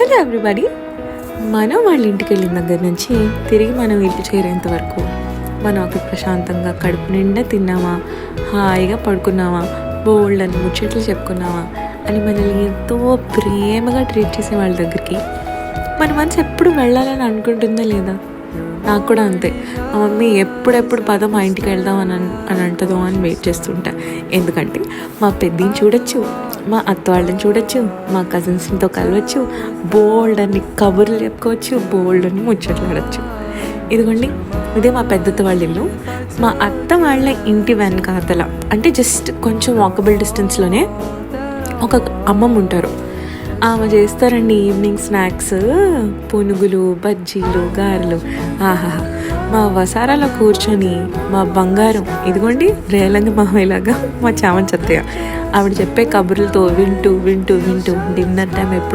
Hello everybody. మనం వాళ్ళ ఇంటికి వెళ్ళిన దగ్గర నుంచి తిరిగి మనం ఇల్లు చేరేంత వరకు మనం అక్కడ ప్రశాంతంగా కడుపు నిండా తిన్నామా, హాయిగా పడుకున్నామా, బోల్డ్ అని ముచ్చట్లు చెప్పుకున్నామా అని మనల్ని ఎంతో ప్రేమగా ట్రీట్ చేసే వాళ్ళ దగ్గరికి మన మనసు ఎప్పుడు వెళ్ళాలని అనుకుంటుందా లేదా? నాకు కూడా అంతే. మా మమ్మీ ఎప్పుడెప్పుడు పద మా ఇంటికి వెళ్దాం అని అంటుందో అని వెయిట్ చేస్తుంటా. ఎందుకంటే మా పెద్దని చూడొచ్చు, మా అత్త వాళ్ళని చూడొచ్చు, మా కజిన్స్తో కలవచ్చు, బోల్డ్ అని కబుర్లు చెప్పుకోవచ్చు, బోల్డ్ అని ముచ్చట్లు ఆడచ్చు. ఇదిగోండి, ఇదే మా పెద్దత్త వాళ్ళ ఇల్లు. మా అత్త వాళ్ళ ఇంటి వెనకాతల అంటే జస్ట్ కొంచెం వాకబుల్ డిస్టెన్స్లోనే ఒక అమ్మమ్మ ఉంటారు. ఆమె చేస్తారండి ఈవినింగ్ స్నాక్స్, పునుగులు, బజ్జీలు, గారెలు. ఆహా, మా వసారాలో కూర్చొని మా బంగారం ఇదిగోండి రేలంగి మామయ్యలాగా మా చామన్ చత్తయ్య ఆవిడ చెప్పే కబుర్లతో వింటూ వింటూ వింటూ డిన్నర్ టైం ఎప్పుడు